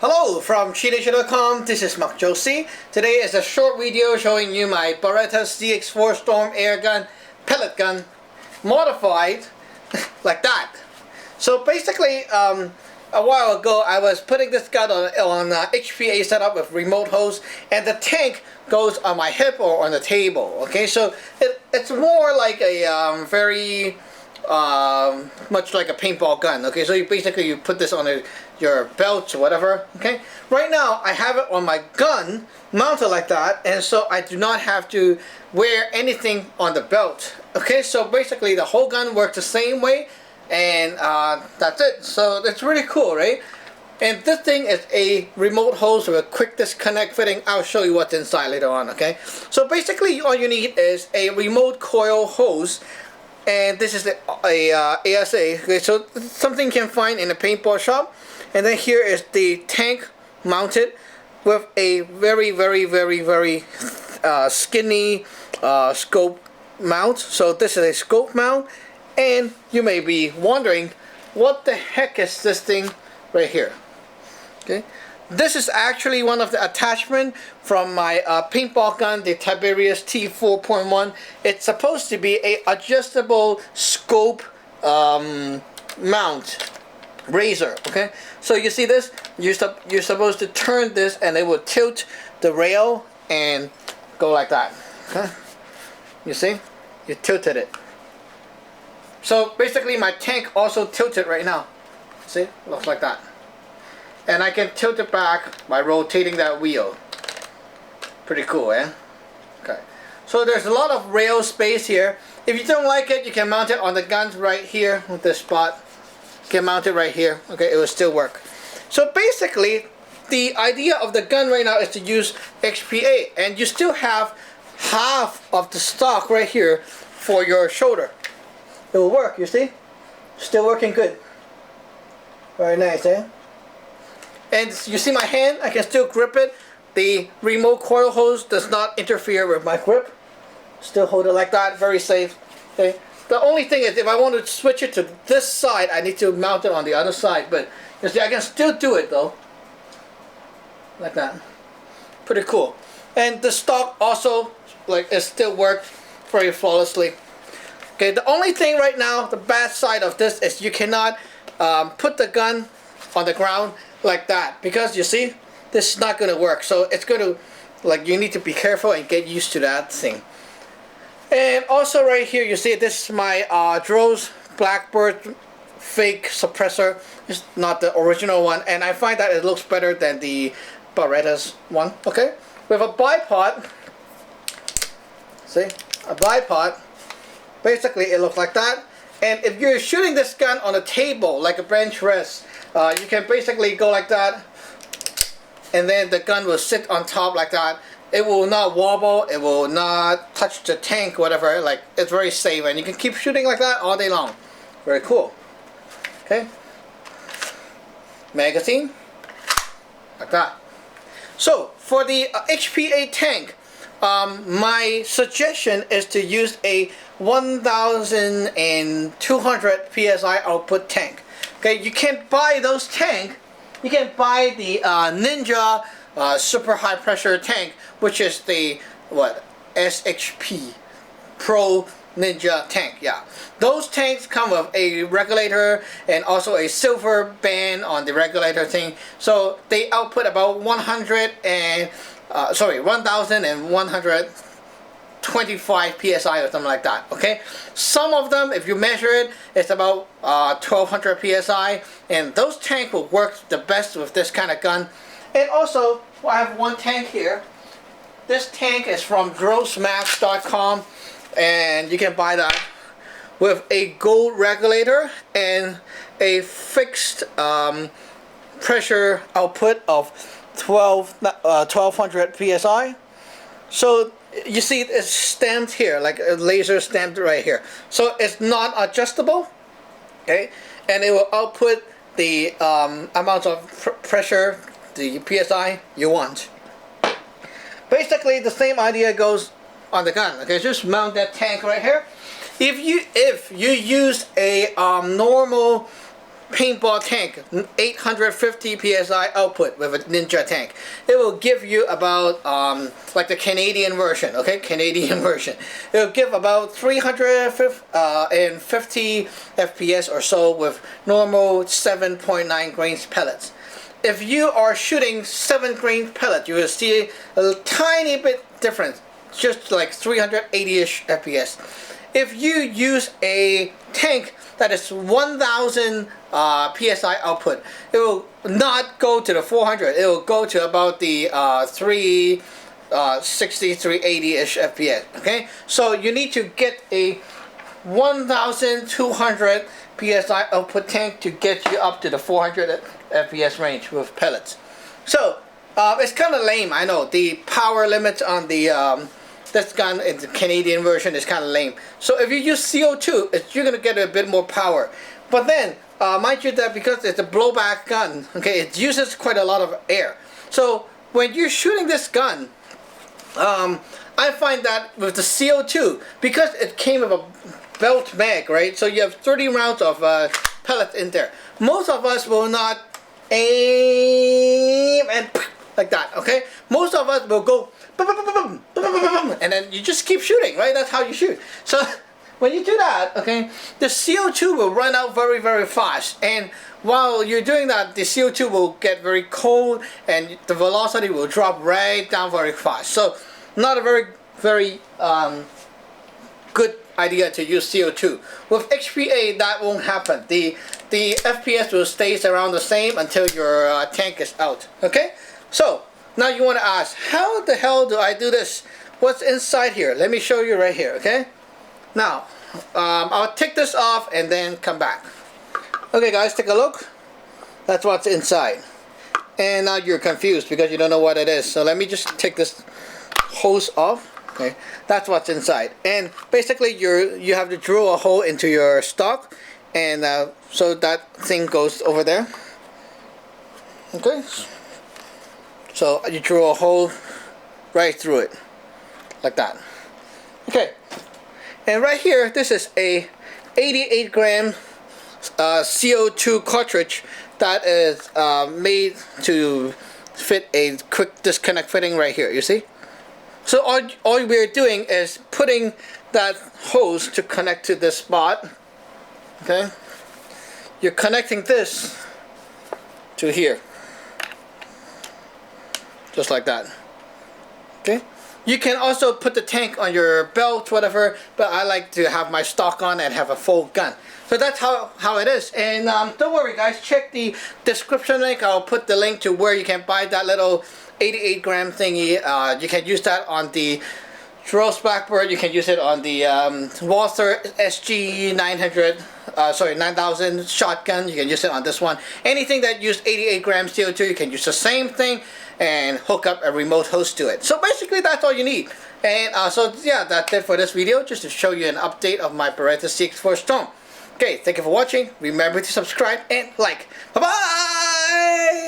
Hello from cheatnation.com. This is Mark Josie. Today is a short video showing you my Beretta Cx4 Storm air gun, pellet gun, modified like that. So basically, a while ago I was putting this gun on HPA setup with remote hose, and the tank goes on my hip or on the table. Okay, so it's more like a very much like a paintball gun. Okay, so you basically put this on your belt or whatever. Okay, right now I have it on my gun mounted like that, and so I do not have to wear anything on the belt. Okay, so basically the whole gun works the same way, and that's it. So it's really cool, right? And this thing is a remote hose with a quick disconnect fitting. I'll show you what's inside later on. Okay, so basically all you need is a remote coil hose. And this is a ASA, okay, so something you can find in a paintball shop. And then here is the tank mounted with a very skinny scope mount. So this is a scope mount, and you may be wondering, what the heck is this thing right here? Okay, this is actually one of the attachments from my paintball gun, the Tiberius T4.1. It's supposed to be a adjustable scope mount razor. Okay, so you see this? You're supposed to turn this, and it will tilt the rail and go like that. Okay, you see? You tilted it. So basically, my tank also tilted right now. See? Looks like that. And I can tilt it back by rotating that wheel. Pretty cool, eh? Okay. So there's a lot of rail space here. If you don't like it, you can mount it on the guns right here with this spot. You can mount it right here. Okay, it will still work. So basically, the idea of the gun right now is to use HPA, and you still have half of the stock right here for your shoulder. It will work, you see? Still working good. Very nice, eh? And you see my hand? I can still grip it. The remote coil hose does not interfere with my grip. Still hold it like that, very safe. Okay. The only thing is, if I want to switch it to this side, I need to mount it on the other side. But you see, I can still do it though. Like that. Pretty cool. And the stock also, like, it still works very flawlessly. Okay, the only thing right now, the bad side of this is you cannot put the gun on the ground like that, because you see, this is not going to work. So it's going to, like, you need to be careful and get used to that thing. And also right here, you see, this is my Droz Blackbird fake suppressor. It's not the original one, and I find that it looks better than the Beretta's one. Okay, with a bipod. See, a bipod. Basically, it looks like that. And if you're shooting this gun on a table, like a bench rest, you can basically go like that, and then the gun will sit on top like that. It will not wobble, it will not touch the tank, whatever. Like, it's very safe, and you can keep shooting like that all day long. Very cool. Okay. Magazine, like that. So for the HPA tank, my suggestion is to use a 1,200 psi output tank. Okay, you can buy those tanks. You can buy the Ninja super high pressure tank, which is the SHP Pro Ninja tank. Yeah, those tanks come with a regulator and also a silver band on the regulator thing. So they output about 1,125 psi or something like that. Okay, some of them, if you measure it, it's about 1,200 psi, and those tanks will work the best with this kind of gun. And also, I have one tank here. This tank is from grossmax.com, and you can buy that with a gold regulator and a fixed pressure output of 1,200 psi. So you see, it's stamped here, like a laser stamped right here. So it's not adjustable, okay? And it will output the amount of pressure, the psi you want. Basically, the same idea goes on the gun. Okay, just mount that tank right here. If you use a normal paintball tank, 850 psi output with a Ninja tank. It will give you about like the Canadian version, okay, Canadian version. It will give about 350 FPS or so with normal 7.9 grains pellets. If you are shooting 7 grain pellet, you will see a tiny bit difference, just like 380-ish FPS. If you use a tank that is 1000 psi output, it will not go to the 400. It will go to about the 360, 380-ish FPS. Okay, so you need to get a 1200 psi output tank to get you up to the 400 FPS range with pellets. So it's kind of lame, I know. The power limit on the this gun in the Canadian version is kind of lame. So if you use CO2, you're gonna get a bit more power. But then, mind you that because it's a blowback gun, okay, it uses quite a lot of air. So when you're shooting this gun, I find that with the CO2, because it came with a belt mag, right? So you have 30 rounds of pellets in there. Most of us will not aim and like that, okay? Most of us will go and then you just keep shooting, right? That's how you shoot. So when you do that, okay, the CO2 will run out very, very fast. And while you're doing that, the CO2 will get very cold and the velocity will drop right down very fast. So not a very, very good idea to use CO2. With HPA, that won't happen. The FPS will stay around the same until your tank is out. Okay? So now you want to ask, how the hell do I do this? What's inside here? Let me show you right here. Okay? Now, I'll take this off and then come back. Okay, guys, take a look. That's what's inside. And now you're confused because you don't know what it is. So let me just take this hose off. Okay, that's what's inside. And basically, you have to drill a hole into your stock, and so that thing goes over there. Okay. So you drill a hole right through it, like that. Okay. And right here, this is a 88 gram CO2 cartridge that is made to fit a quick disconnect fitting right here. You see? So all we're doing is putting that hose to connect to this spot. Okay? You're connecting this to here. Just like that. Okay? You can also put the tank on your belt, whatever, but I like to have my stock on and have a full gun. So that's how it is. And don't worry, guys, check the description link. I'll put the link to where you can buy that little 88 gram thingy. You can use that on the Dross Blackbird. You can use it on the Walther SG 9000 shotgun. You can use it on this one. Anything that uses 88 grams CO2, you can use the same thing and hook up a remote host to it. So basically, that's all you need. And so yeah, that's it for this video, just to show you an update of my Beretta Cx4 Storm. Okay, thank you for watching. Remember to subscribe and like. Bye-bye!